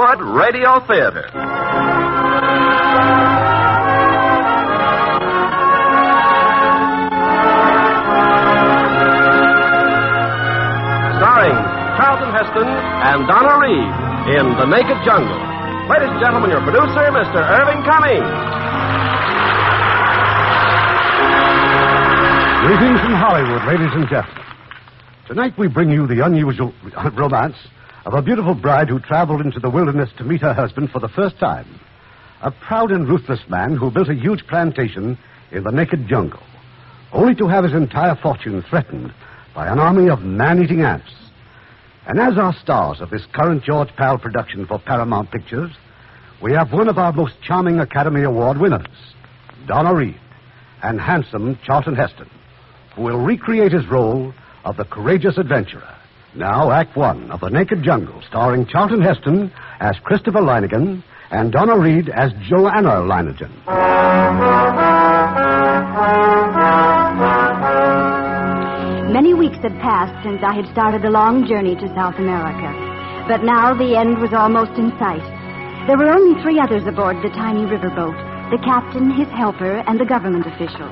high-powered radio theater. Starring Charlton Heston and Donna in The Naked Jungle. Ladies and gentlemen, your producer, Mr. Irving Cummings. Greetings from Hollywood, ladies and gentlemen. Tonight we bring you the unusual romance of a beautiful bride who traveled into the wilderness to meet her husband for the first time. A proud and ruthless man who built a huge plantation in the naked jungle, only to have his entire fortune threatened by an army of man-eating ants. And as our stars of this current George Pal production for Paramount Pictures, we have one of our most charming Academy Award winners, Donna Reed, and handsome Charlton Heston, who will recreate his role of the courageous adventurer. Now, Act One of The Naked Jungle, starring Charlton Heston as Christopher Leiningen and Donna Reed as Joanna Leiningen. Many weeks had passed since I had started the long journey to South America. But now the end was almost in sight. There were only 3 others aboard the tiny riverboat: the captain, his helper, and the government official.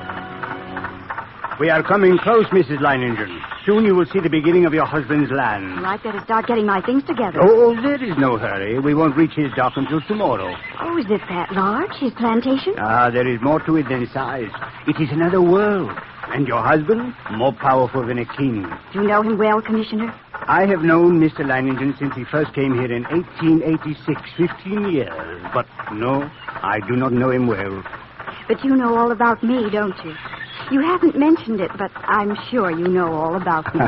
We are coming close, Mrs. Leiningen. Soon you will see the beginning of your husband's land. Well, I'd better start getting my things together. Oh, there is no hurry. We won't reach his dock until tomorrow. Oh, is it that large, his plantation? There is more to it than size. It is another world. And your husband, more powerful than a king. Do you know him well, Commissioner? I have known Mr. Leiningen since he first came here in 1886, 15 years. But no, I do not know him well. But you know all about me, don't you? You haven't mentioned it, but I'm sure you know all about me.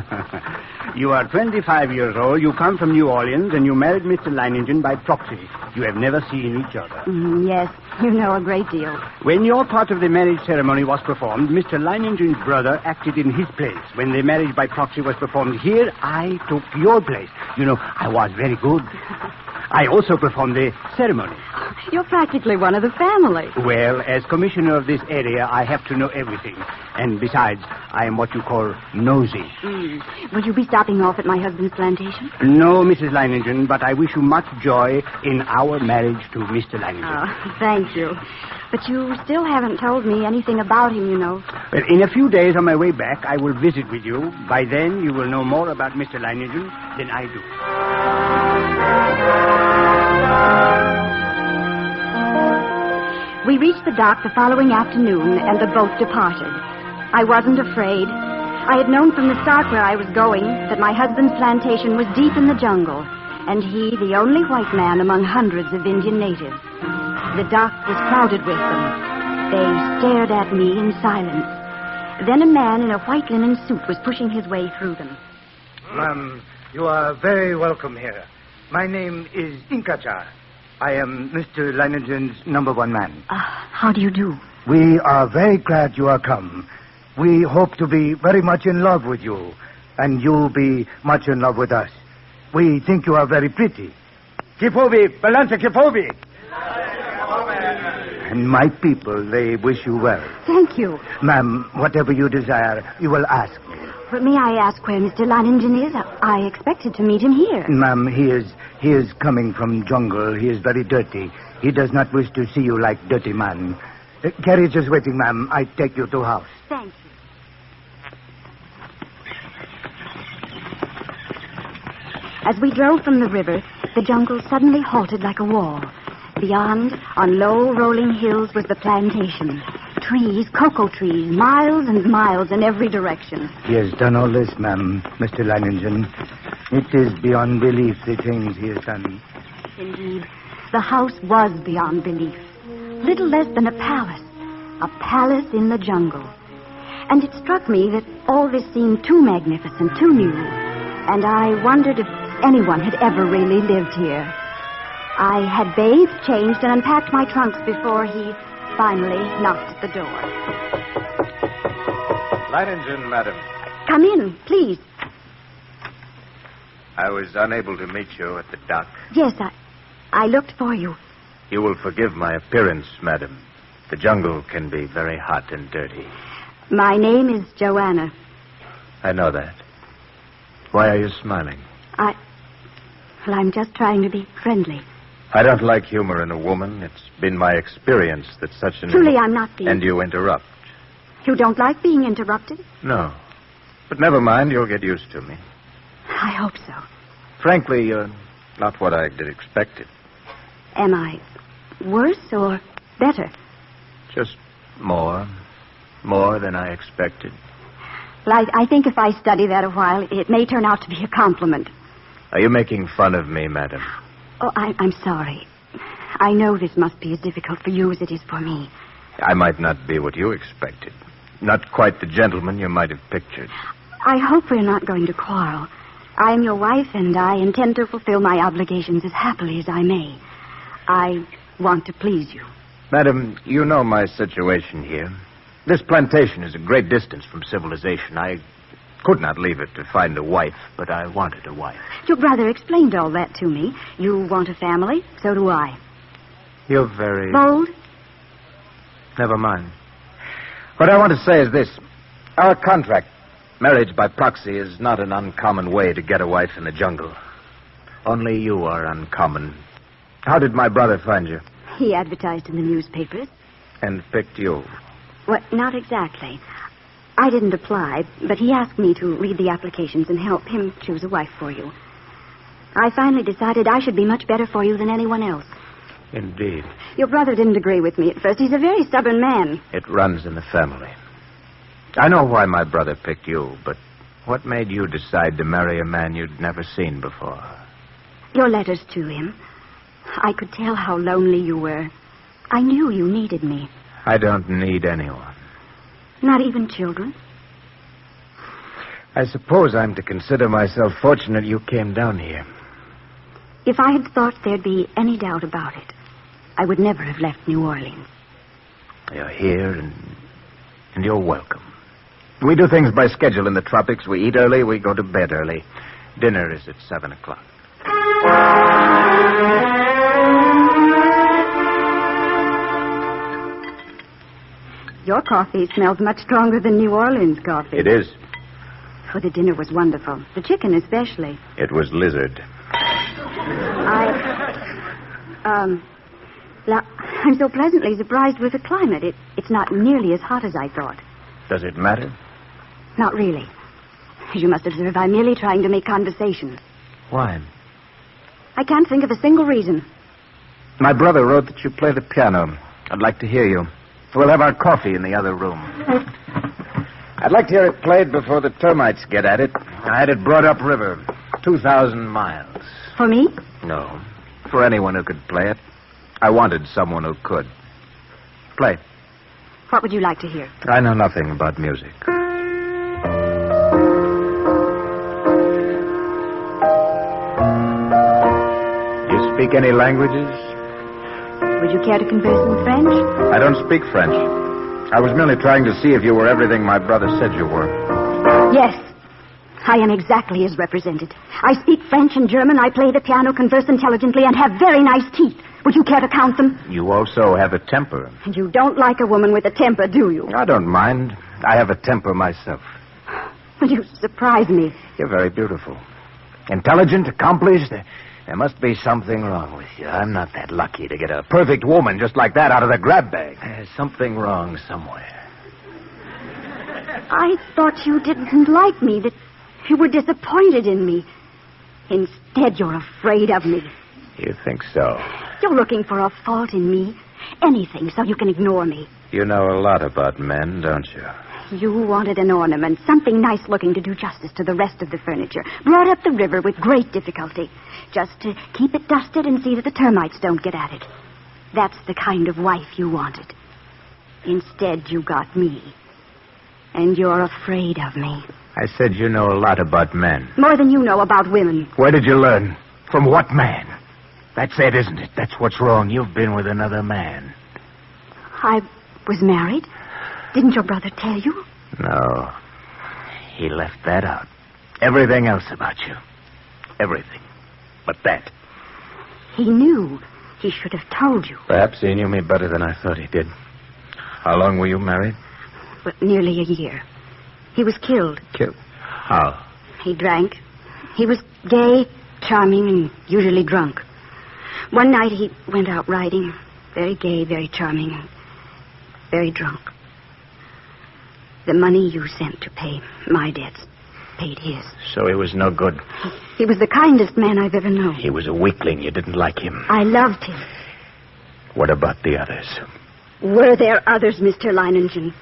You are 25 years old, you come from New Orleans, and you married Mr. Leiningen by proxy. You have never seen each other. Yes, you know a great deal. When your part of the marriage ceremony was performed, Mr. Leiningen's brother acted in his place. When the marriage by proxy was performed here, I took your place. You know, I was very good. I also performed the ceremony. You're practically one of the family. Well, as commissioner of this area, I have to know everything. And besides, I am what you call nosy. Will you be stopping off at my husband's plantation? No, Mrs. Leiningen, but I wish you much joy in our marriage to Mr. Leiningen. Oh, thank you. But you still haven't told me anything about him, you know. Well, in a few days on my way back, I will visit with you. By then, you will know more about Mr. Leiningen than I do. We reached the dock the following afternoon, and the boat departed. I wasn't afraid. I had known from the start where I was going that my husband's plantation was deep in the jungle, and he the only white man among hundreds of Indian natives. The dock was crowded with them. They stared at me in silence. Then a man in a white linen suit was pushing his way through them. Ma'am, you are very welcome here. My name is Inkacha. I am Mr. Leiningen's number 1 man. How do you do? We are very glad you are come. We hope to be very much in love with you, and you be much in love with us. We think you are very pretty. Kipobi, Balanza Kipobi. And my people, they wish you well. Thank you. Ma'am, whatever you desire, you will ask me. But may I ask where Mr. Leiningen is? I expected to meet him here. Ma'am, he is coming from jungle. He is very dirty. He does not wish to see you like dirty man. Carriage is waiting, ma'am. I take you to house. Thank you. As we drove from the river, the jungle suddenly halted like a wall. Beyond, on low, rolling hills, was the plantation. Trees, cocoa trees, miles and miles in every direction. He has done all this, ma'am, Mr. Leiningen. It is beyond belief the things he has done. Indeed, the house was beyond belief. Little less than a palace in the jungle. And it struck me that all this seemed too magnificent, too new. And I wondered if anyone had ever really lived here. I had bathed, changed, and unpacked my trunks before he finally knocked at the door. Leiningen, madam. Come in, please. I was unable to meet you at the dock. Yes, I looked for you. You will forgive my appearance, madam. The jungle can be very hot and dirty. My name is Joanna. I know that. Why are you smiling? I'm just trying to be friendly. I don't like humor in a woman. It's been my experience that such an... Truly, I'm not being... And you interrupt. You don't like being interrupted? No. But never mind, you'll get used to me. I hope so. Frankly, you're not what I did expected. Am I worse or better? Just more. More than I expected. Well, I think if I study that a while, it may turn out to be a compliment. Are you making fun of me, madam? Oh, I'm sorry. I know this must be as difficult for you as it is for me. I might not be what you expected. Not quite the gentleman you might have pictured. I hope we're not going to quarrel. I am your wife, and I intend to fulfill my obligations as happily as I may. I want to please you. Madam, you know my situation here. This plantation is a great distance from civilization. I could not leave it to find a wife, but I wanted a wife. Your brother explained all that to me. You want a family, so do I. You're very... Bold? Never mind. What I want to say is this. Our contract, marriage by proxy, is not an uncommon way to get a wife in the jungle. Only you are uncommon. How did my brother find you? He advertised in the newspapers. And picked you? Well, not exactly. I didn't apply, but he asked me to read the applications and help him choose a wife for you. I finally decided I should be much better for you than anyone else. Indeed. Your brother didn't agree with me at first. He's a very stubborn man. It runs in the family. I know why my brother picked you, but what made you decide to marry a man you'd never seen before? Your letters to him. I could tell how lonely you were. I knew you needed me. I don't need anyone. Not even children? I suppose I'm to consider myself fortunate you came down here. If I had thought there'd be any doubt about it, I would never have left New Orleans. You're here, and you're welcome. We do things by schedule in the tropics. We eat early, we go to bed early. Dinner is at 7 o'clock. Your coffee smells much stronger than New Orleans coffee. It is. Oh, the dinner was wonderful. The chicken especially. It was lizard. I'm so pleasantly surprised with the climate. It's not nearly as hot as I thought. Does it matter? Not really. As you must observe, I'm merely trying to make conversation. Why? I can't think of a single reason. My brother wrote that you play the piano. I'd like to hear you. We'll have our coffee in the other room. I'd like to hear it played before the termites get at it. I had it brought upriver, 2,000 miles. For me? No, for anyone who could play it. I wanted someone who could. Play. What would you like to hear? I know nothing about music. You speak any languages? Would you care to converse in French? I don't speak French. I was merely trying to see if you were everything my brother said you were. Yes. I am exactly as represented. I speak French and German. I play the piano, converse intelligently, and have very nice teeth. Would you care to count them? You also have a temper. And you don't like a woman with a temper, do you? I don't mind. I have a temper myself. Well, you surprise me. You're very beautiful. Intelligent, accomplished. There must be something wrong with you. I'm not that lucky to get a perfect woman just like that out of the grab bag. There's something wrong somewhere. I thought you didn't like me, that you were disappointed in me. Instead, you're afraid of me. You think so? You're looking for a fault in me. Anything so you can ignore me. You know a lot about men, don't you? You wanted an ornament, something nice-looking to do justice to the rest of the furniture. Brought up the river with great difficulty. Just to keep it dusted and see that the termites don't get at it. That's the kind of wife you wanted. Instead, you got me. And you're afraid of me. I said you know a lot about men. More than you know about women. Where did you learn? From what man? That's it, isn't it? That's what's wrong. You've been with another man. I was married? Didn't your brother tell you? No. He left that out. Everything else about you. Everything. But that. He knew. He should have told you. Perhaps he knew me better than I thought he did. How long were you married? Well, nearly a year. He was killed. Killed? How? He drank. He was gay, charming, and usually drunk. One night he went out riding. Very gay, very charming, very drunk. The money you sent to pay my debts paid his. So he was no good. He was the kindest man I've ever known. He was a weakling. You didn't like him. I loved him. What about the others? Were there others, Mr. Leiningen?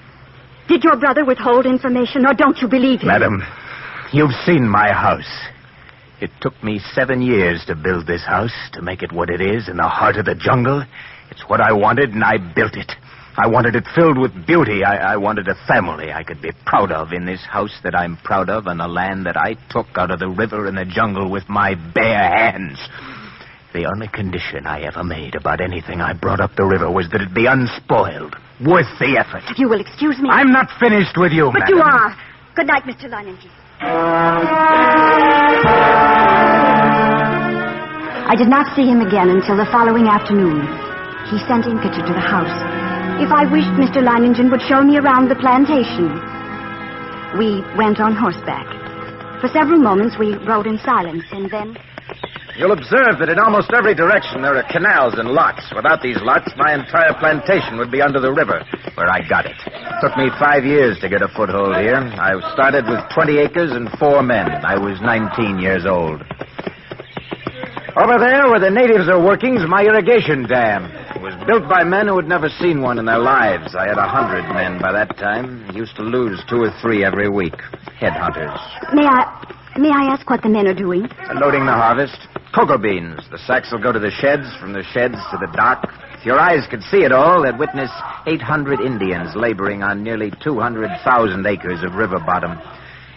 Did your brother withhold information, or don't you believe him? Madam, you've seen my house. It took me 7 years to build this house, to make it what it is in the heart of the jungle. It's what I wanted, and I built it. I wanted it filled with beauty. I wanted a family I could be proud of in this house that I'm proud of, and the land that I took out of the river and the jungle with my bare hands. The only condition I ever made about anything I brought up the river was that it be unspoiled, worth the effort. If you will excuse me... I'm not finished with you, But madam. you are. Good night, Mr. Leiningen. I did not see him again until the following afternoon. He sent Inketer to the house. If I wished, Mr. Leiningen would show me around the plantation. We went on horseback. For several moments, we rode in silence, and then... You'll observe that in almost every direction there are canals and locks. Without these locks, my entire plantation would be under the river, where I got it. Took me 5 years to get a foothold here. I started with 20 acres and 4 men. I was 19 years old. Over there, where the natives are working, is my irrigation dam. It was built by men who had never seen one in their lives. I had 100 men by that time. Used to lose 2 or 3 every week. Headhunters. May I ask what the men are doing? Loading the harvest. Cocoa beans. The sacks will go to the sheds, from the sheds to the dock. If your eyes could see it all, they'd witness 800 Indians laboring on nearly 200,000 acres of river bottom.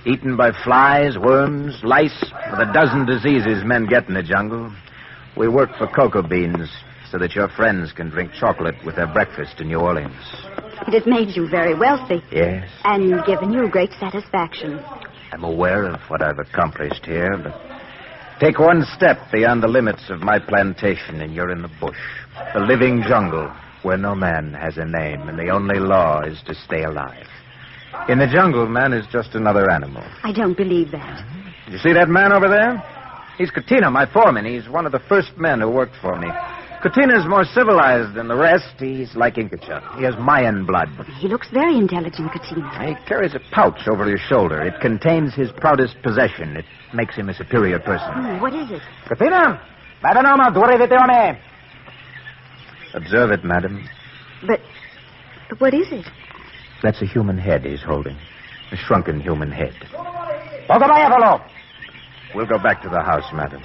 Eaten by flies, worms, lice, with a dozen diseases men get in the jungle. We work for cocoa beans so that your friends can drink chocolate with their breakfast in New Orleans. It has made you very wealthy. Yes. And given you great satisfaction. I'm aware of what I've accomplished here, but take one step beyond the limits of my plantation and you're in the bush. The living jungle where no man has a name and the only law is to stay alive. In the jungle, man is just another animal. I don't believe that. You see that man over there? He's Katina, my foreman. He's one of the first men who worked for me. Katina's more civilized than the rest. He's like Inketer. He has Mayan blood. He looks very intelligent, Katina. He carries a pouch over his shoulder. It contains his proudest possession. It makes him a superior person. What is it? Katina! Observe it, madam. But what is it? That's a human head he's holding. A shrunken human head. We'll go back to the house, madam.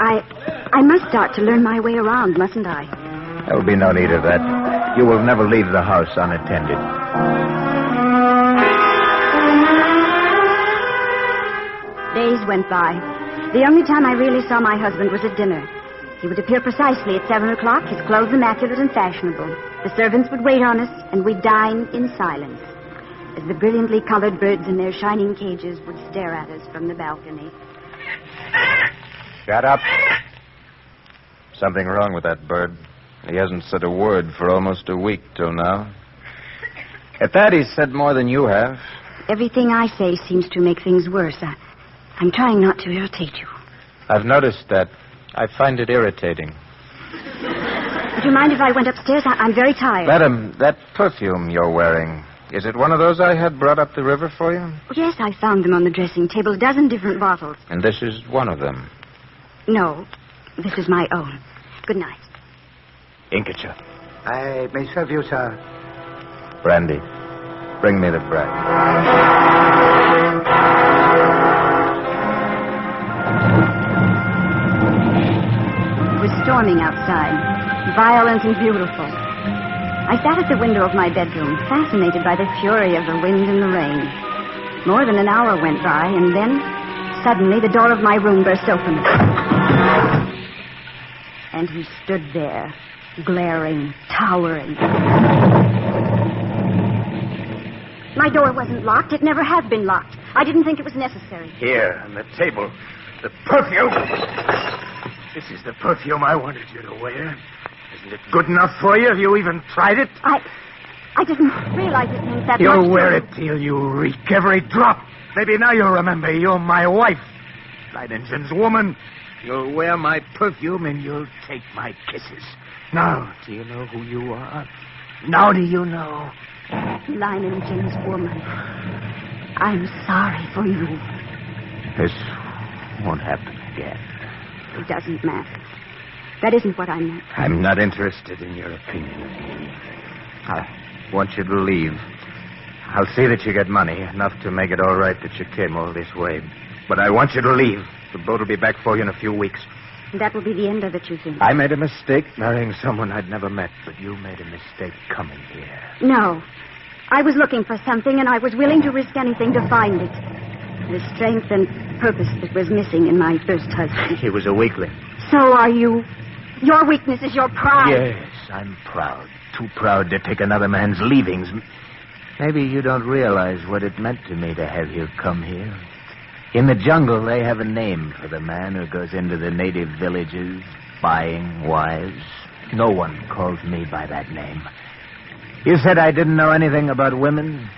I must start to learn my way around, mustn't I? There will be no need of that. You will never leave the house unattended. Days went by. The only time I really saw my husband was at dinner. He would appear precisely at 7 o'clock, his clothes immaculate and fashionable. The servants would wait on us, and we'd dine in silence, as the brilliantly colored birds in their shining cages would stare at us from the balcony. Shut up. Something wrong with that bird. He hasn't said a word for almost a week till now. At that, he's said more than you have. Everything I say seems to make things worse. I'm trying not to irritate you. I've noticed that. I find it irritating. Would you mind if I went upstairs? I'm very tired. Madam, that perfume you're wearing, is it one of those I had brought up the river for you? Oh, yes, I found them on the dressing table, a dozen different bottles. And this is one of them. No, this is my own. Good night. Inketer. I may serve you, sir. Brandy. Bring me the bread. It was storming outside, violent and beautiful. I sat at the window of my bedroom, fascinated by the fury of the wind and the rain. More than an hour went by, and then, suddenly, the door of my room burst open. And he stood there, glaring, towering. My door wasn't locked. It never has been locked. I didn't think it was necessary. Here, on the table. The perfume. This is the perfume I wanted you to wear. Isn't it good enough for you? Have you even tried it? I didn't realize it meant that much. You'll wear it till you reek every drop. Maybe now you'll remember you're my wife. Leiningen's woman. You'll wear my perfume and you'll take my kisses. Now, do you know who you are? Now do you know? Leiningen's woman. I'm sorry for you. This won't happen again. It doesn't matter. That isn't what I meant. I'm not interested in your opinion. I want you to leave. I'll see that you get money, enough to make it all right that you came all this way. But I want you to leave. The boat will be back for you in a few weeks. That will be the end of it, you think? I made a mistake marrying someone I'd never met, but you made a mistake coming here. No. I was looking for something, and I was willing to risk anything to find it. The strength and purpose that was missing in my first husband. He was a weakling. So are you. Your weakness is your pride. Yes, I'm proud. Too proud to take another man's leavings. Maybe you don't realize what it meant to me to have you come here. In the jungle, they have a name for the man who goes into the native villages buying wives. No one calls me by that name. You said I didn't know anything about women?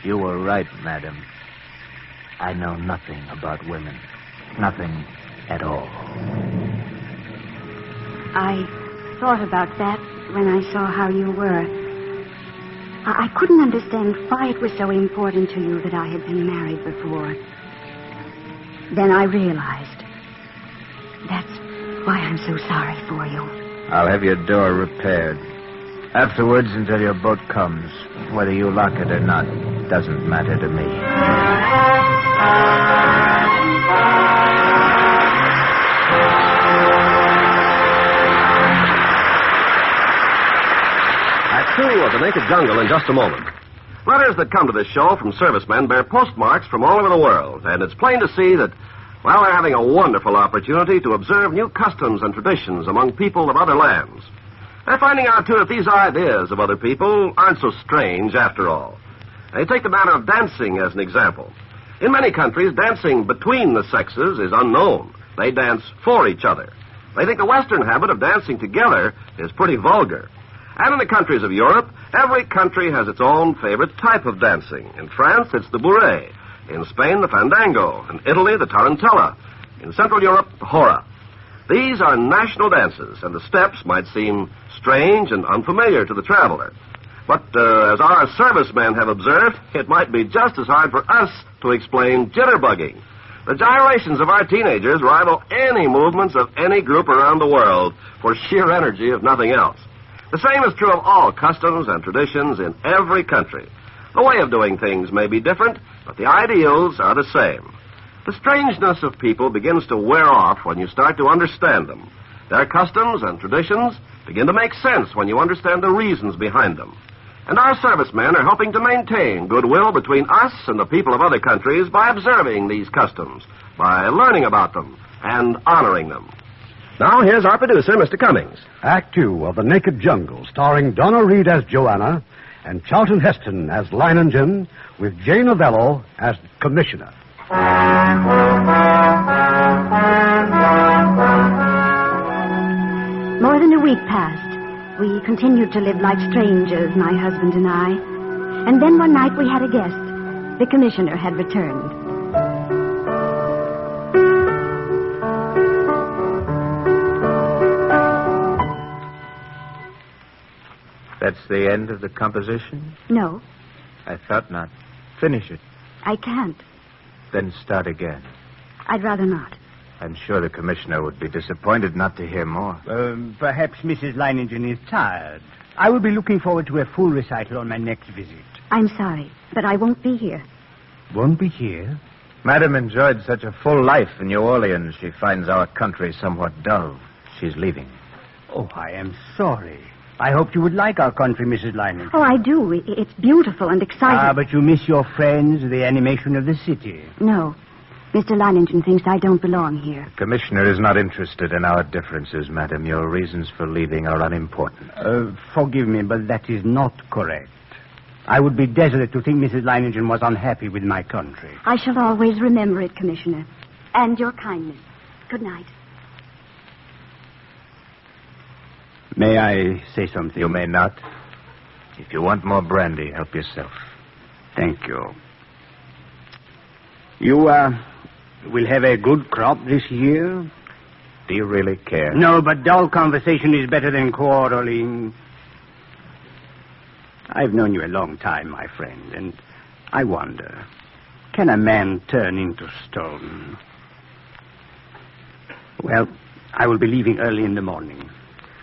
You were right, madam. I know nothing about women. Nothing at all. I thought about that when I saw how you were. I couldn't understand why it was so important to you that I had been married before. Then I realized. That's why I'm so sorry for you. I'll have your door repaired. Afterwards, until your boat comes, whether you lock it or not, doesn't matter to me. Act 2 of The Naked Jungle in just a moment. Letters that come to this show from servicemen bear postmarks from all over the world, and it's plain to see that, well, they're having a wonderful opportunity to observe new customs and traditions among people of other lands. They're finding out, too, that these ideas of other people aren't so strange after all. They take the matter of dancing as an example. In many countries, dancing between the sexes is unknown. They dance for each other. They think the Western habit of dancing together is pretty vulgar. And in the countries of Europe, every country has its own favorite type of dancing. In France, it's the bourrée. In Spain, the fandango. In Italy, the tarantella. In Central Europe, the hora. These are national dances, and the steps might seem strange and unfamiliar to the traveler. But as our servicemen have observed, it might be just as hard for us to explain jitterbugging. The gyrations of our teenagers rival any movements of any group around the world for sheer energy, if nothing else. The same is true of all customs and traditions in every country. The way of doing things may be different, but the ideals are the same. The strangeness of people begins to wear off when you start to understand them. Their customs and traditions begin to make sense when you understand the reasons behind them. And our servicemen are helping to maintain goodwill between us and the people of other countries by observing these customs, by learning about them, and honoring them. Now, here's our producer, Mr. Cummings. Act 2 of The Naked Jungle, starring Donna Reed as Joanna and Charlton Heston as Leiningen, with Jane Novello as Commissioner. More than a week passed. We continued to live like strangers, my husband and I. And then one night we had a guest. The commissioner had returned. That's the end of the composition? No, I thought not. Finish it. I can't. Then start again. I'd rather not. I'm sure the commissioner would be disappointed not to hear more. Perhaps Mrs. Leiningen is tired. I will be looking forward to a full recital on my next visit. I'm sorry, but I won't be here. Won't be here? Madam enjoyed such a full life in New Orleans, she finds our country somewhat dull. She's leaving. Oh, I am sorry. I hoped you would like our country, Mrs. Leiningen. Oh, I do. It's beautiful and exciting. But you miss your friends, the animation of the city. No. Mr. Leiningen thinks I don't belong here. The commissioner is not interested in our differences, madam. Your reasons for leaving are unimportant. Forgive me, but that is not correct. I would be desolate to think Mrs. Leiningen was unhappy with my country. I shall always remember it, Commissioner. And your kindness. Good night. May I say something? You may not. If you want more brandy, help yourself. Thank you. We'll have a good crop this year. Do you really care? No, but dull conversation is better than quarreling. I've known you a long time, my friend, and I wonder, can a man turn into stone? Well, I will be leaving early in the morning.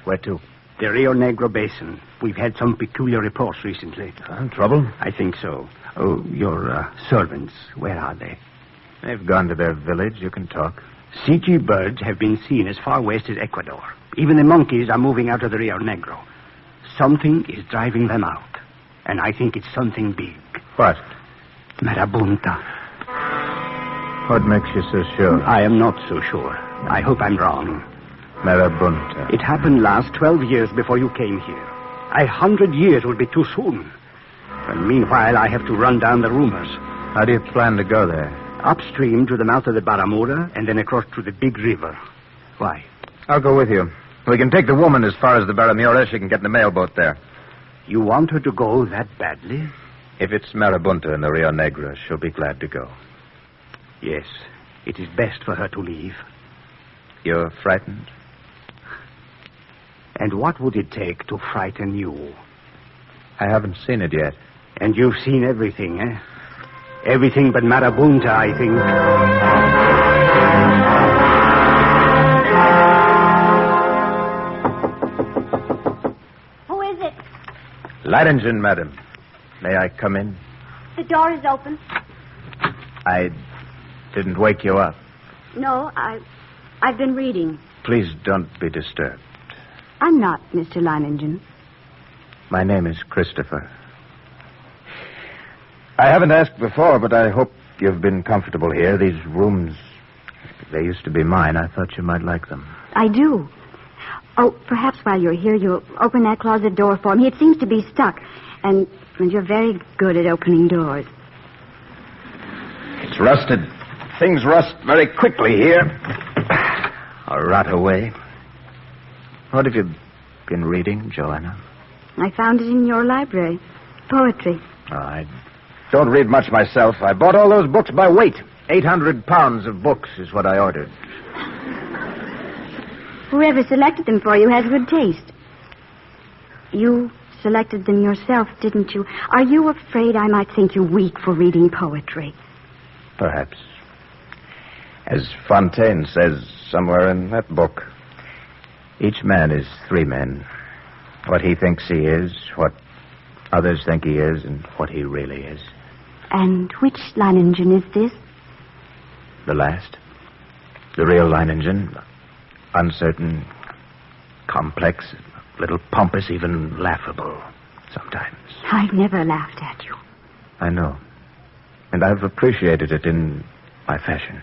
Where to? The Rio Negro Basin. We've had some peculiar reports recently. Trouble? I think so. Oh, your servants, where are they? They've gone to their village. You can talk. Sea birds have been seen as far west as Ecuador. Even the monkeys are moving out of the Rio Negro. Something is driving them out. And I think it's something big. What? Marabunta. What makes you so sure? I am not so sure. I hope I'm wrong. Marabunta. It happened last 12 years before you came here. 100 years would be too soon. And meanwhile, I have to run down the rumors. How do you plan to go there? Upstream to the mouth of the Baramura and then across to the big river. Why? I'll go with you. We can take the woman as far as the Baramura. She can get in the mailboat there. You want her to go that badly? If it's Marabunta in the Rio Negro, she'll be glad to go. Yes, it is best for her to leave. You're frightened? And what would it take to frighten you? I haven't seen it yet. And you've seen everything, eh? Everything but Marabunta, I think. Who is it? Leiningen, madam. May I come in? The door is open. I didn't wake you up. No, I've been reading. Please don't be disturbed. I'm not, Mr. Leiningen. My name is Christopher. I haven't asked before, but I hope you've been comfortable here. These rooms, they used to be mine. I thought you might like them. I do. Oh, perhaps while you're here, you'll open that closet door for me. It seems to be stuck, and you're very good at opening doors. It's rusted. Things rust very quickly here. Or rot away. What have you been reading, Joanna? I found it in your library. Poetry. Oh, I don't read much myself. I bought all those books by weight. 800 pounds of books is what I ordered. Whoever selected them for you has good taste. You selected them yourself, didn't you? Are you afraid I might think you weak for reading poetry? Perhaps. As Fontaine says somewhere in that book, each man is three men. What he thinks he is, what others think he is, and what he really is. And which Leiningen is this? The last. The real Leiningen. Uncertain, complex, a little pompous, even laughable sometimes. I've never laughed at you. I know. And I've appreciated it in my fashion.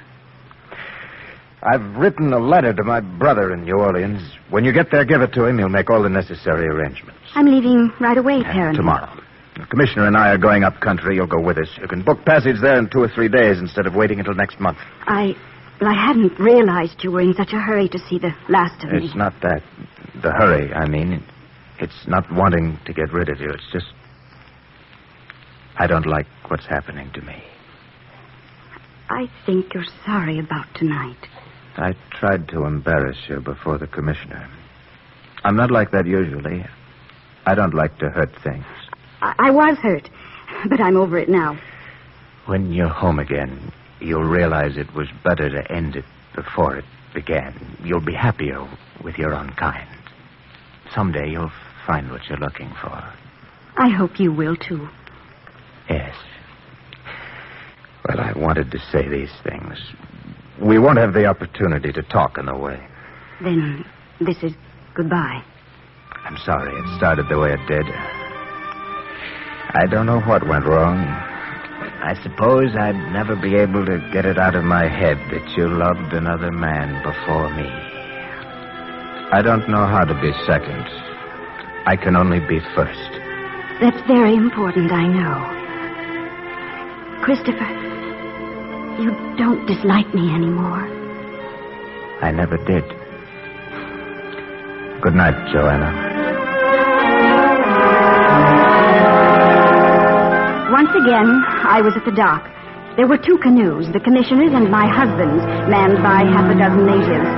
I've written a letter to my brother in New Orleans. When you get there, give it to him. He'll make all the necessary arrangements. I'm leaving right away, Parent. Tomorrow. The commissioner and I are going up country. You'll go with us. You can book passage there in 2 or 3 days instead of waiting until next month. I hadn't realized you were in such a hurry to see the last of me. It's not that. The hurry, I mean. It's not wanting to get rid of you. It's just I don't like what's happening to me. I think you're sorry about tonight. I tried to embarrass you before the commissioner. I'm not like that usually. I don't like to hurt things. I was hurt, but I'm over it now. When you're home again, you'll realize it was better to end it before it began. You'll be happier with your own kind. Someday you'll find what you're looking for. I hope you will, too. Yes. Well, I wanted to say these things. We won't have the opportunity to talk on the way. Then this is goodbye. I'm sorry it started the way it did. I don't know what went wrong. I suppose I'd never be able to get it out of my head that you loved another man before me. I don't know how to be second. I can only be first. That's very important, I know. Christopher, you don't dislike me anymore. I never did. Good night, Joanna. Once again, I was at the dock. There were 2 canoes, the commissioner's and my husband's, manned by half a dozen natives.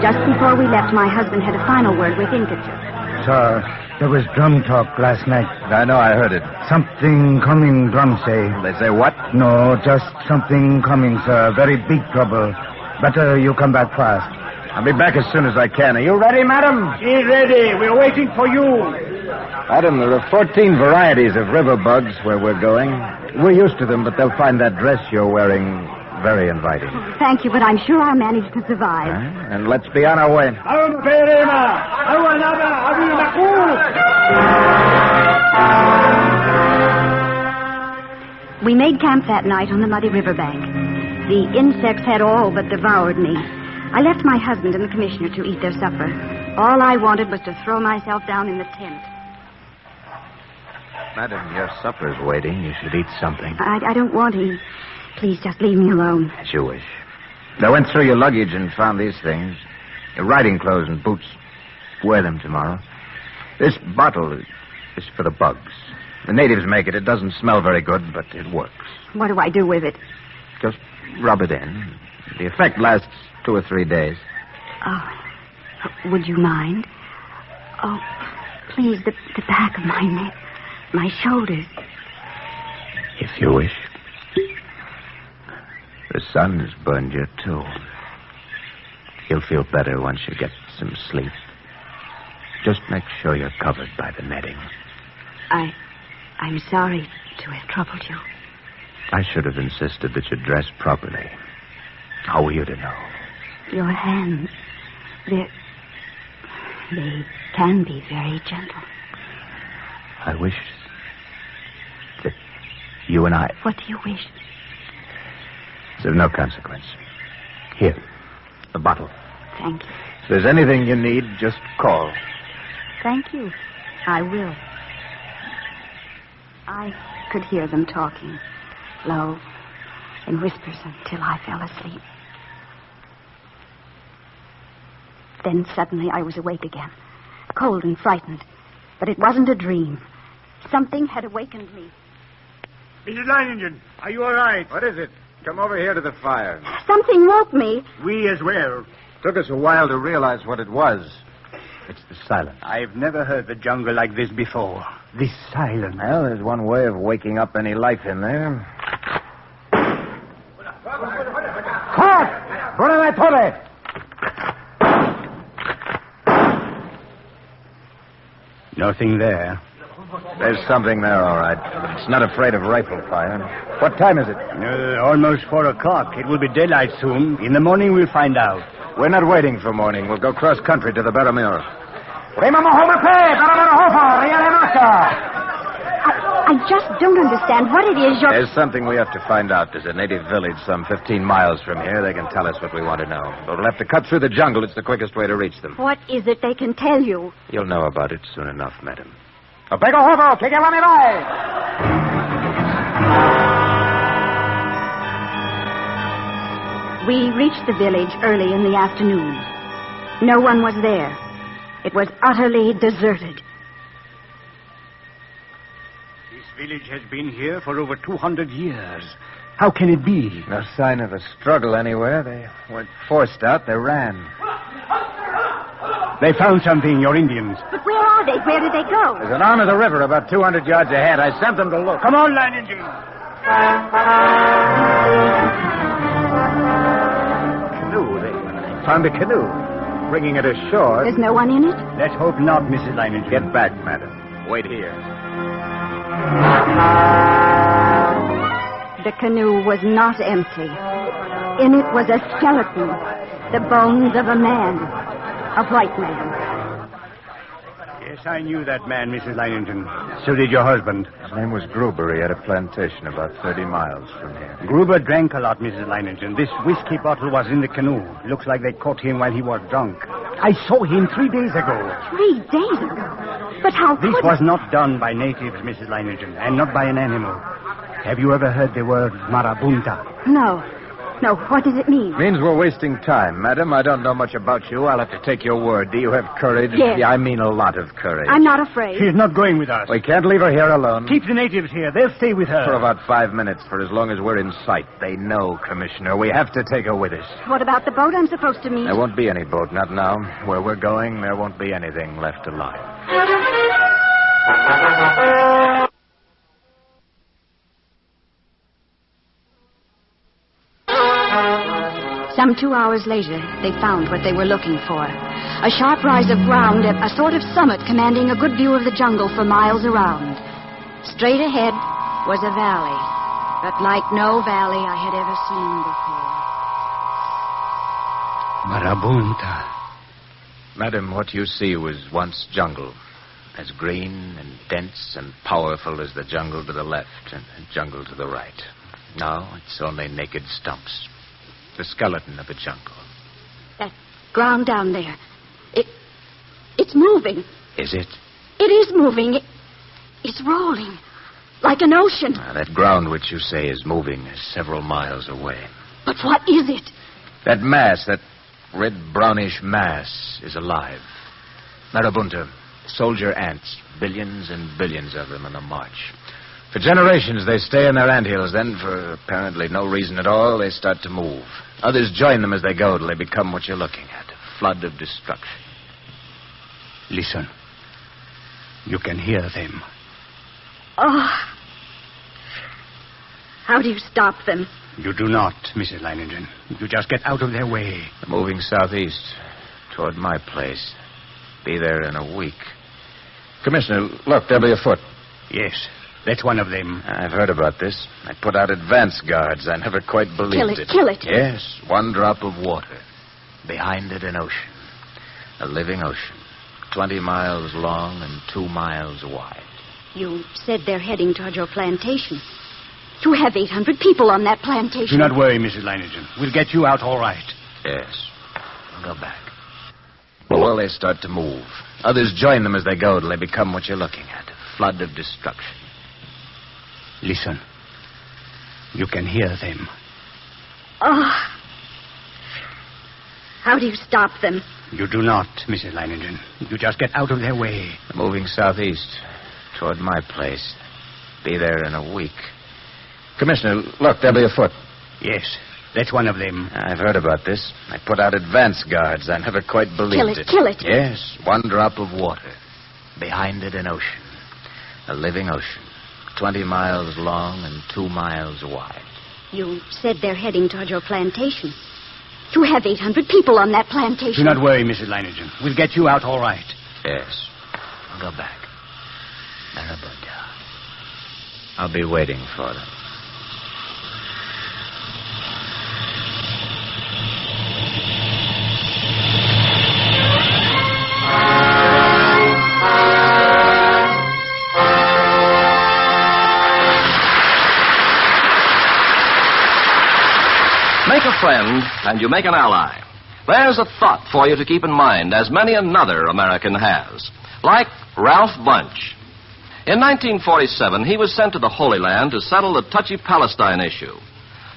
Just before we left, my husband had a final word with Incature. Sir, there was drum talk last night. I know, I heard it. Something coming, drum say. They say what? No, just something coming, sir. Very big trouble. Better you come back fast. I'll be back as soon as I can. Are you ready, madam? He's ready. We're waiting for you. Madam, there are 14 varieties of river bugs where we're going. We're used to them, but they'll find that dress you're wearing very inviting. Thank you, but I'm sure I'll manage to survive. And let's be on our way. We made camp that night on the muddy riverbank. The insects had all but devoured me. I left my husband and the commissioner to eat their supper. All I wanted was to throw myself down in the tent. Madam, your supper's waiting. You should eat something. I don't want to eat. Please, just leave me alone. As you wish. I went through your luggage and found these things. Your riding clothes and boots. Wear them tomorrow. This bottle is for the bugs. The natives make it. It doesn't smell very good, but it works. What do I do with it? Just rub it in. The effect lasts 2 or 3 days. Oh, would you mind? Oh, please, the back of my neck, my shoulders. If you wish. The sun has burned you, too. You'll feel better once you get some sleep. Just make sure you're covered by the netting. I'm sorry to have troubled you. I should have insisted that you dress properly. How were you to know? Your hands, they can be very gentle. I wish that you and I... What do you wish? It's of no consequence. Here, the bottle. Thank you. If there's anything you need, just call. Thank you. I will. I could hear them talking, low, in whispers until I fell asleep. Then suddenly I was awake again, cold and frightened. But it wasn't a dream. Something had awakened me. Mrs. Leiningen, are you all right? What is it? Come over here to the fire. Something woke me. We as well. Took us a while to realize what it was. It's the silence. I've never heard the jungle like this before. This silence. Well, there's one way of waking up any life in there. Cut! Buonanotte! Nothing there. There's something there, all right. It's not afraid of rifle fire. What time is it? Almost 4 o'clock. It will be daylight soon. In the morning, we'll find out. We're not waiting for morning. We'll go cross-country to the Baramir. I just don't understand what it is you're... There's something we have to find out. There's a native village some 15 miles from here. They can tell us what we want to know. But we'll have to cut through the jungle. It's the quickest way to reach them. What is it they can tell you? You'll know about it soon enough, madam. We reached the village early in the afternoon. No one was there. It was utterly deserted. This village has been here for over 200 years. How can it be? No sign of a struggle anywhere. They weren't forced out. They ran. They found something, your Indians. But where are they? Where did they go? There's an arm of the river about 200 yards ahead. I sent them to look. Come on, Leiningen. Canoe. They found a canoe. Bringing it ashore. There's no one in it? Let's hope not, Mrs. Leiningen. Get back, madam. Wait here. The canoe was not empty. In it was a skeleton. The bones of a man. A white man. Yes, I knew that man, Mrs. Leiningen. So did your husband. His name was Gruber. He had a plantation about 30 miles from here. Gruber drank a lot, Mrs. Leiningen. This whiskey bottle was in the canoe. Looks like they caught him while he was drunk. I saw him 3 days ago. 3 days ago? But how could... This was not done by natives, Mrs. Leiningen, and not by an animal. Have you ever heard the word marabunta? No. No, what does it mean? Means we're wasting time, madam. I don't know much about you. I'll have to take your word. Do you have courage? Yes. Yeah, I mean a lot of courage. I'm not afraid. She's not going with us. We can't leave her here alone. Keep the natives here. They'll stay with her. For about 5 minutes, for as long as we're in sight. They know, Commissioner. We have to take her with us. What about the boat I'm supposed to meet? There won't be any boat, not now. Where we're going, there won't be anything left alive. Some 2 hours later, they found what they were looking for. A sharp rise of ground, a sort of summit commanding a good view of the jungle for miles around. Straight ahead was a valley, but like no valley I had ever seen before. Marabunta. Madam, what you see was once jungle. As green and dense and powerful as the jungle to the left and the jungle to the right. Now it's only naked stumps. The skeleton of a jungle. That ground down there, it's moving. Is it? It is moving. It's rolling, like an ocean. That ground which you say is moving is several miles away. But what is it? That mass, that red-brownish mass, is alive. Marabunta, soldier ants, billions and billions of them on the march. For generations, they stay in their anthills. Then, for apparently no reason at all, they start to move. Others join them as they go till they become what you're looking at, a flood of destruction. Listen. You can hear them. Oh. How do you stop them? You do not, Mrs. Leiningen. You just get out of their way. They're moving southeast, toward my place. Be there in a week. Commissioner, look, they'll be afoot. Yes, that's one of them. I've heard about this. I put out advance guards. I never quite believed it. Kill it. Yes, one drop of water. Behind it, an ocean. A living ocean. 20 miles long and 2 miles wide. You said they're heading toward your plantation. You have 800 people on that plantation. Do not worry, Mrs. Leiningen. We'll get you out all right. Yes. I'll go back. Well, they start to move. Others join them as they go till they become what you're looking at, a flood of destruction. Listen. You can hear them. Oh. How do you stop them? You do not, Mrs. Leiningen. You just get out of their way. They're moving southeast, toward my place. Be there in a week. Commissioner, look, they'll be afoot. Yes, that's one of them. I've heard about this. I put out advance guards. I never quite believed it. Kill it. Yes, one drop of water. Behind it, an ocean. A living ocean. 20 miles long and 2 miles wide. You said they're heading toward your plantation. You have 800 people on that plantation. Do not worry, Mrs. Leiningen. We'll get you out all right. Yes. I'll go back. Marabunta. I'll be waiting for them. Make a friend, and you make an ally. There's a thought for you to keep in mind, as many another American has. Like Ralph Bunche. In 1947, he was sent to the Holy Land to settle the touchy Palestine issue.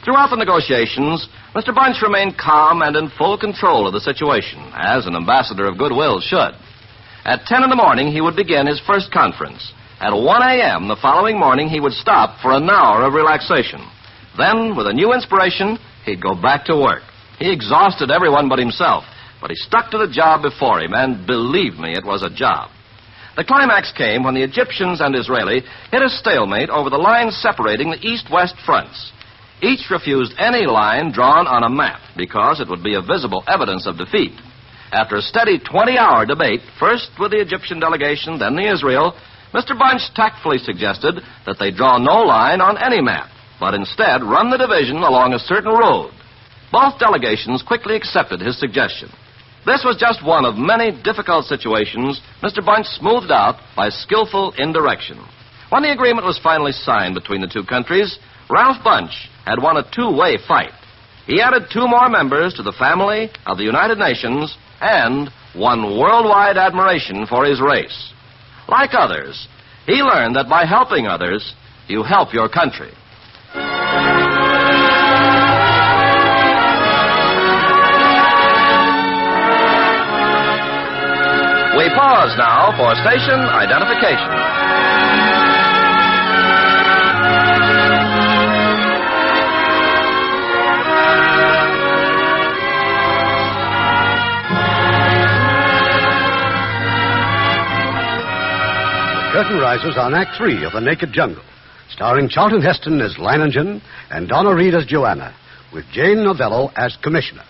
Throughout the negotiations, Mr. Bunche remained calm and in full control of the situation, as an ambassador of goodwill should. At 10 in the morning, he would begin his first conference. At 1 a.m. the following morning, he would stop for an hour of relaxation. Then, with a new inspiration, he'd go back to work. He exhausted everyone but himself, but he stuck to the job before him, and believe me, it was a job. The climax came when the Egyptians and Israeli hit a stalemate over the line separating the east-west fronts. Each refused any line drawn on a map because it would be a visible evidence of defeat. After a steady 20-hour debate, first with the Egyptian delegation, then the Israel, Mr. Bunche tactfully suggested that they draw no line on any map, but instead run the division along a certain road. Both delegations quickly accepted his suggestion. This was just one of many difficult situations Mr. Bunche smoothed out by skillful indirection. When the agreement was finally signed between the two countries, Ralph Bunche had won a two-way fight. He added 2 more members to the family of the United Nations and won worldwide admiration for his race. Like others, he learned that by helping others, you help your country. pause now for station identification. Curtain rises on Act 3 of The Naked Jungle, starring Charlton Heston as Leiningen and Donna Reed as Joanna, with Jane Novello as Commissioner.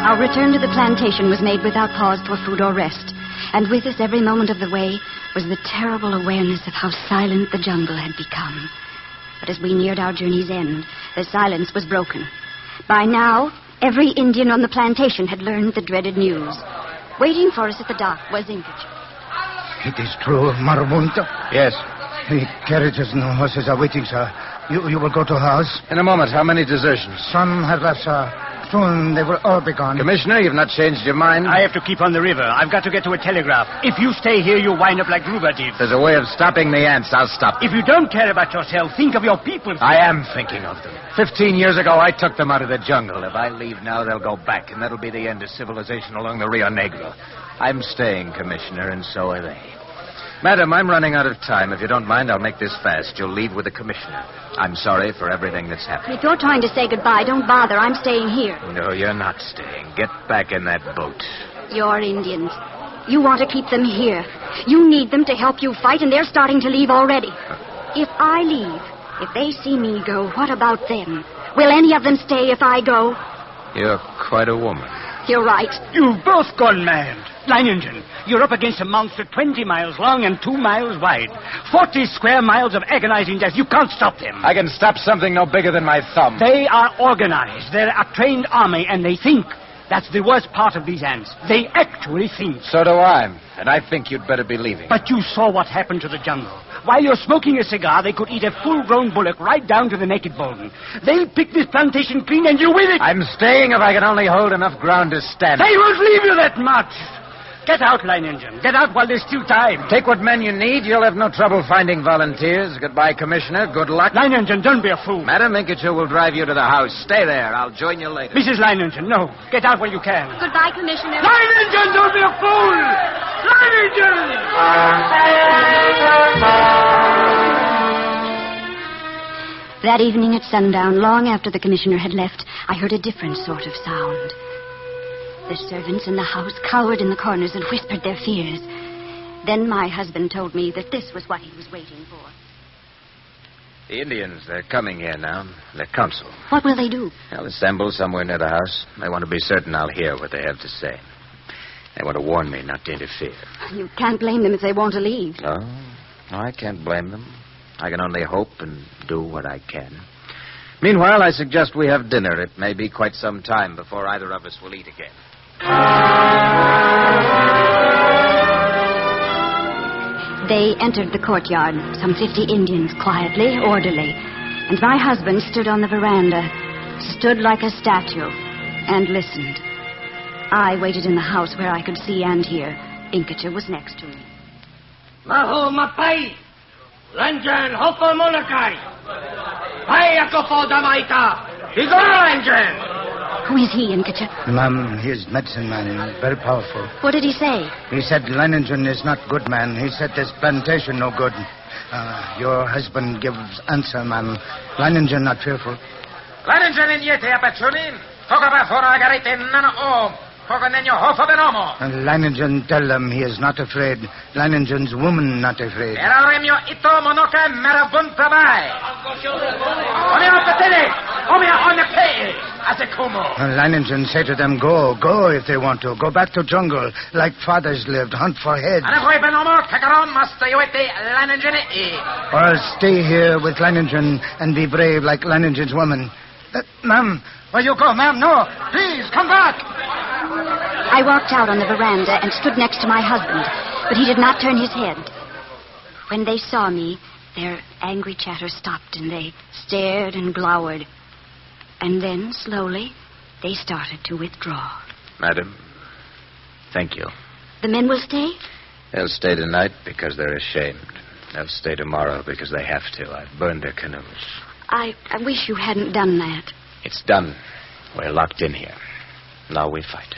Our return to the plantation was made without pause for food or rest, and with us every moment of the way was the terrible awareness of how silent the jungle had become. But as we neared our journey's end, the silence was broken. By now, every Indian on the plantation had learned the dreaded news. Waiting for us at the dock was Inkich. It is true, Marabunta. Yes. The carriages and horses are waiting, sir. You will go to house? In a moment. How many desertions? Some have left, sir. Soon they will all be gone. Commissioner, you've not changed your mind? I have to keep on the river. I've got to get to a telegraph. If you stay here, you'll wind up like Gruber did. If there's a way of stopping the ants, I'll stop. If you don't care about yourself, think of your people. I am thinking of them. 15 years ago, I took them out of the jungle. If I leave now, they'll go back, and that'll be the end of civilization along the Rio Negro. I'm staying, Commissioner, and so are they. Madam, I'm running out of time. If you don't mind, I'll make this fast. You'll leave with the Commissioner. I'm sorry for everything that's happened. If you're trying to say goodbye, don't bother. I'm staying here. No, you're not staying. Get back in that boat. You're Indians. You want to keep them here. You need them to help you fight, and they're starting to leave already. If I leave, if they see me go, what about them? Will any of them stay if I go? You're quite a woman. You're right. You've both gone mad. Leiningen, you're up against a monster 20 miles long and 2 miles wide. 40 square miles of agonizing death. You can't stop them. I can stop something no bigger than my thumb. They are organized. They're a trained army, and they think. That's the worst part of these ants. They actually think. So do I. And I think you'd better be leaving. But you saw what happened to the jungle. While you're smoking a cigar, they could eat a full-grown bullock right down to the naked bone. They'll pick this plantation clean, and you with it. I'm staying if I can only hold enough ground to stand. They won't leave you that much. Get out, Leiningen. Get out while there's still time. Take what men you need. You'll have no trouble finding volunteers. Goodbye, Commissioner. Good luck. Leiningen, don't be a fool. Madam Inkicher will drive you to the house. Stay there. I'll join you later. Mrs. Leiningen, no. Get out while you can. Goodbye, Commissioner. Leiningen, don't be a fool! Leiningen! That evening at sundown, long after the Commissioner had left, I heard a different sort of sound. The servants in the house cowered in the corners and whispered their fears. Then my husband told me that this was what he was waiting for. The Indians, they're coming here now. Their council. What will they do? They'll assemble somewhere near the house. They want to be certain I'll hear what they have to say. They want to warn me not to interfere. You can't blame them if they want to leave. No, I can't blame them. I can only hope and do what I can. Meanwhile, I suggest we have dinner. It may be quite some time before either of us will eat again. They entered the courtyard, some 50 Indians, quietly, orderly. And my husband stood on the veranda, stood like a statue, and listened. I waited in the house where I could see and hear. Inkicher was next to me. Maho mapai, Lanjan hoko monakai. Pai ako po damaita. Igor Lanjan. Who is he, Inkicher? Ma'am, he is medicine man, very powerful. What did he say? He said Leiningen is not good man. He said this plantation no good. Your husband gives answer, ma'am. Leiningen not fearful. Leiningen in yete apachunin. Toka fora garite nana om. And Leiningen tell them he is not afraid. Leiningen's woman not afraid. And Leiningen say to them, go if they want to. Go back to jungle like fathers lived. Hunt for heads. Or stay here with Leiningen and be brave like Leiningen's woman. Ma'am, where you go, ma'am? No, please, come back. I walked out on the veranda and stood next to my husband, but he did not turn his head. When they saw me, their angry chatter stopped and they stared and glowered. And then, slowly, they started to withdraw. Madam, thank you. The men will stay? They'll stay tonight because they're ashamed. They'll stay tomorrow because they have to. I've burned their canoes. I wish you hadn't done that. It's done. We're locked in here. Now we fight.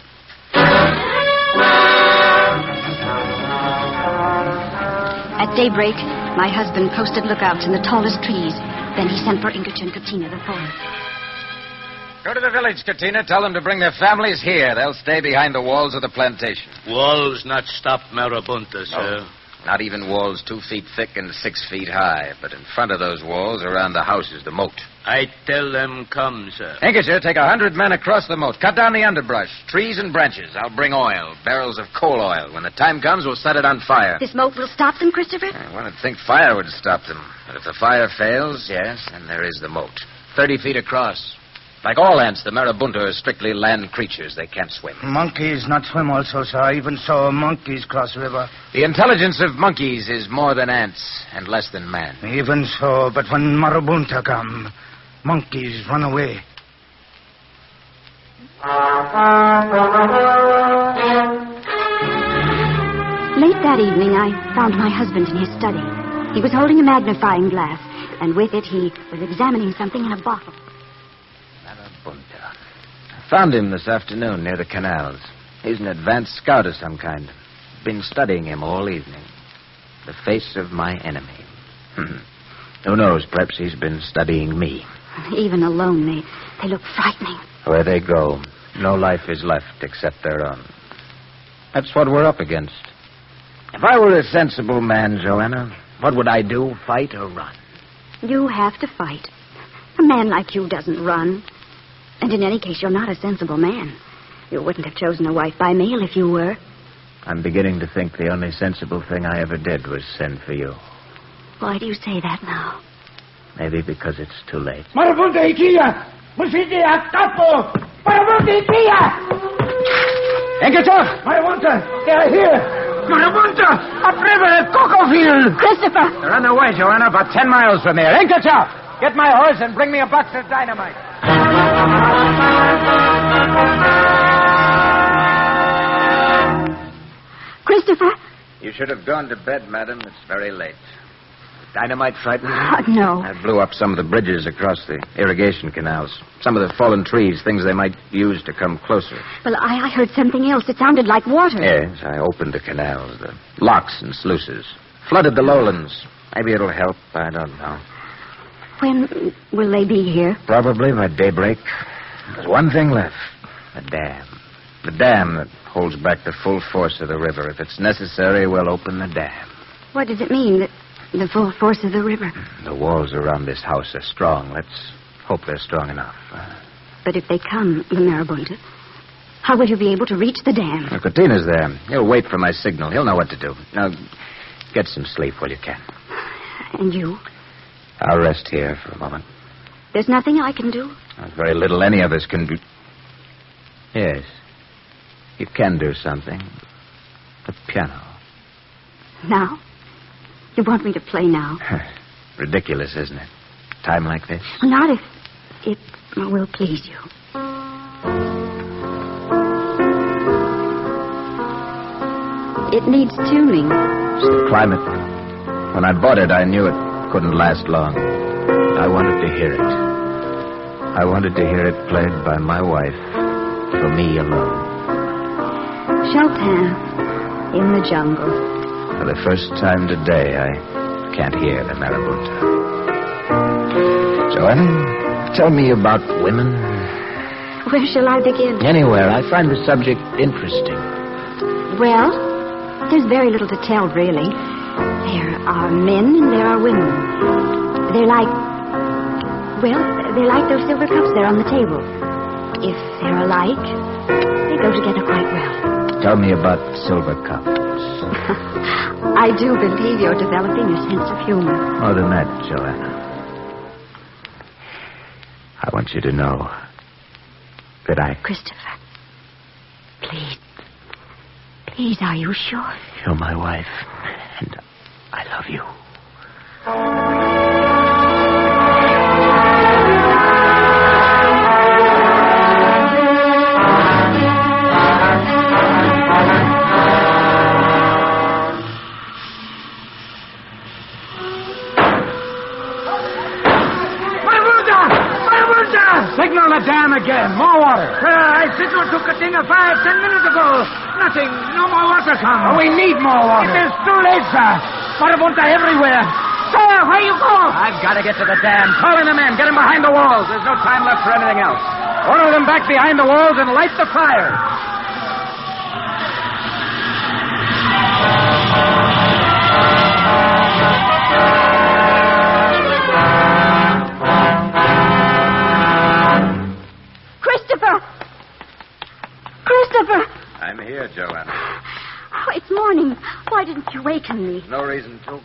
At daybreak, my husband posted lookouts in the tallest trees. Then he sent for Ingerch and Katina the forest. Go to the village, Katina. Tell them to bring their families here. They'll stay behind the walls of the plantation. Walls not stop Marabunta, sir. No. Not even walls 2 feet thick and 6 feet high. But in front of those walls, around the house, is the moat. I tell them come, sir. Ingerch, take 100 men across the moat. Cut down the underbrush, trees and branches. I'll bring oil, barrels of coal oil. When the time comes, we'll set it on fire. This moat will stop them, Christopher? One would think fire would stop them. But if the fire fails, yes, then there is the moat. 30 feet across. Like all ants, the Marabunta are strictly land creatures. They can't swim. Monkeys not swim also, sir. Even so, monkeys cross river. The intelligence of monkeys is more than ants and less than man. Even so, but when Marabunta come, monkeys run away. Late that evening, I found my husband in his study. He was holding a magnifying glass, and with it he was examining something in a bottle. Marabunta. I found him this afternoon near the canals. He's an advanced scout of some kind. Been studying him all evening. The face of my enemy. Who knows, perhaps he's been studying me. Even alone, they look frightening. Where they go, no life is left except their own. That's what we're up against. If I were a sensible man, Joanna, what would I do, fight or run? You have to fight. A man like you doesn't run. And in any case, you're not a sensible man. You wouldn't have chosen a wife by mail if you were. I'm beginning to think the only sensible thing I ever did was send for you. Why do you say that now? Maybe because it's too late. Marabunta ikia! Musitia capo! Marabunta ikia! Ingerch! Marabunta, they are here! Marabunta! Up river at Cocofield! Christopher! They're on their way, Joanna, about 10 miles from here. Ingerch! Get my horse and bring me a box of dynamite. Christopher? You should have gone to bed, madam. It's very late. Dynamite frightened you? No. I blew up some of the bridges across the irrigation canals. Some of the fallen trees, things they might use to come closer. Well, I heard something else. It sounded like water. Yes, I opened the canals, the locks and sluices. Flooded the lowlands. Maybe it'll help. I don't know. When will they be here? Probably by daybreak. There's one thing left. The dam. The dam that holds back the full force of the river. If it's necessary, we'll open the dam. What does it mean, the full force of the river? The walls around this house are strong. Let's hope they're strong enough. But if they come, the Marabunta, how will you be able to reach the dam? Well, Katina's there. He'll wait for my signal. He'll know what to do. Now, get some sleep while you can. And you? I'll rest here for a moment. There's nothing I can do? There's very little any of us can do. Yes. You can do something. The piano. Now? You want me to play now? Ridiculous, isn't it? Time like this? Not if it will please you. It needs tuning. It's the climate. When I bought it, I knew it couldn't last long. I wanted to hear it. I wanted to hear it played by my wife, for me alone. Charlton, in the jungle. For the first time today, I can't hear the Marabunta. Joanna, tell me about women. Where shall I begin? Anywhere. I find the subject interesting. Well, there's very little to tell, really. There are men and there are women. They're like those silver cups there on the table. If they're alike, they go together quite well. Tell me about silver cups. I do believe you're developing a sense of humor. More than that, Joanna. I want you to know that I... Christopher, please. Please, are you sure? You're my wife, and I love you. Signal the dam again. More water. I signaled to Katina 5-10 minutes ago. Nothing. No more water come. We need more water. It is too late, sir. Marabunta everywhere. Sir, where you go? I've got to get to the dam. Call in the men. Get them behind the walls. There's no time left for anything else. Order them back behind the walls and light the fire. Christopher! I'm here, Joanna. Oh, it's morning. Why didn't you waken me? No reason to.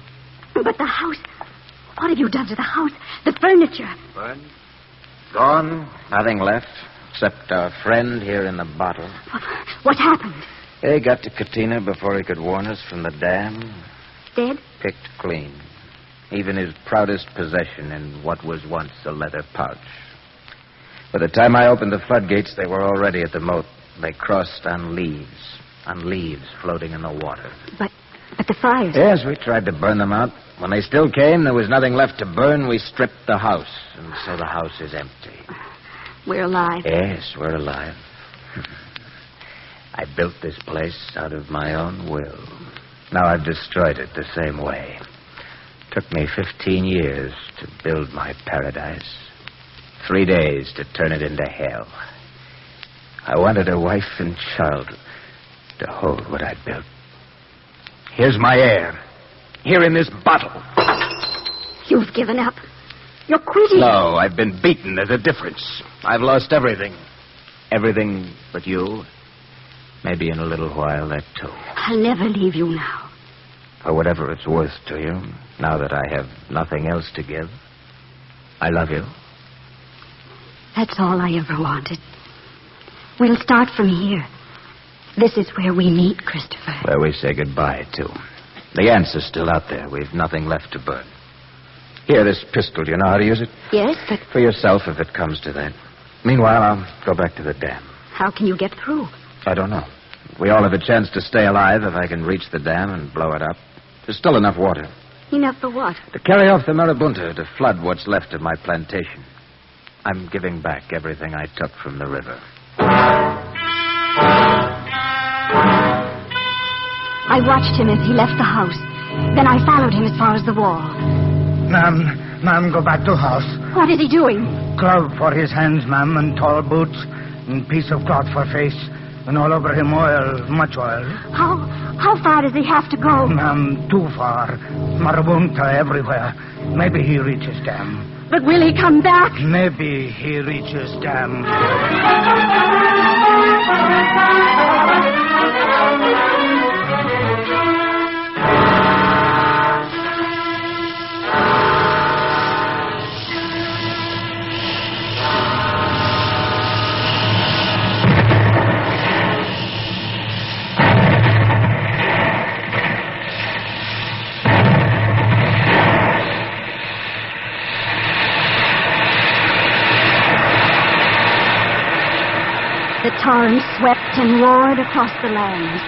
But the house... What have you done to the house? The furniture? Burned? Gone. Nothing left. Except our friend here in the bottle. What happened? He got to Katina before he could warn us from the dam. Dead? Picked clean. Even his proudest possession in what was once a leather pouch. By the time I opened the floodgates, they were already at the moat. They crossed on leaves floating in the water. But the fires... Yes, we tried to burn them out. When they still came, there was nothing left to burn. We stripped the house, and so the house is empty. We're alive. Yes, we're alive. I built this place out of my own will. Now I've destroyed it the same way. Took me 15 years to build my paradise. 3 days to turn it into hell. I wanted a wife and child to hold what I built. Here's my heir. Here in this bottle. You've given up. You're quitting. No, I've been beaten. There's a difference. I've lost everything. Everything but you. Maybe in a little while, that too. I'll never leave you now. For whatever it's worth to you, now that I have nothing else to give, I love you. That's all I ever wanted. We'll start from here. This is where we meet, Christopher. Where we say goodbye, too. The ants are still out there. We've nothing left to burn. Here, this pistol. Do you know how to use it? Yes, but... For yourself, if it comes to that. Meanwhile, I'll go back to the dam. How can you get through? I don't know. We all have a chance to stay alive if I can reach the dam and blow it up. There's still enough water. Enough for what? To carry off the marabunta, to flood what's left of my plantation. I'm giving back everything I took from the river. I watched him as he left the house. Then I followed him as far as the wall. Ma'am, go back to house. What is he doing? Glove for his hands, ma'am, and tall boots, and piece of cloth for face, and all over him oil, much oil. How far does he have to go? Ma'am, too far. Marabunta everywhere. Maybe he reaches dam. But will he come back? Maybe he reaches dam. The torrent swept and roared across the land.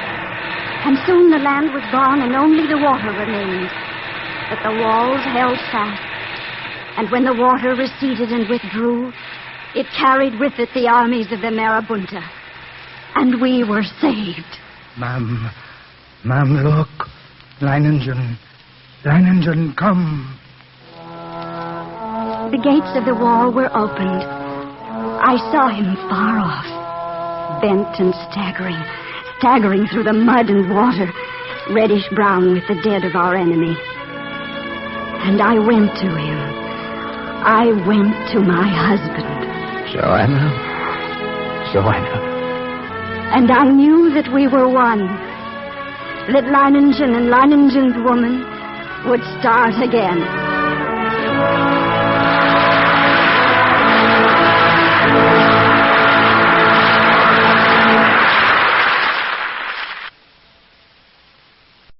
And soon the land was gone and only the water remained. But the walls held fast. And when the water receded and withdrew, it carried with it the armies of the marabunta. And we were saved. Ma'am, look. Leiningen, come. The gates of the wall were opened. I saw him far off. Bent and staggering through the mud and water, reddish-brown with the dead of our enemy. And I went to him. I went to my husband. Joanna. And I knew that we were one. That Leiningen and Leiningen's woman would start again.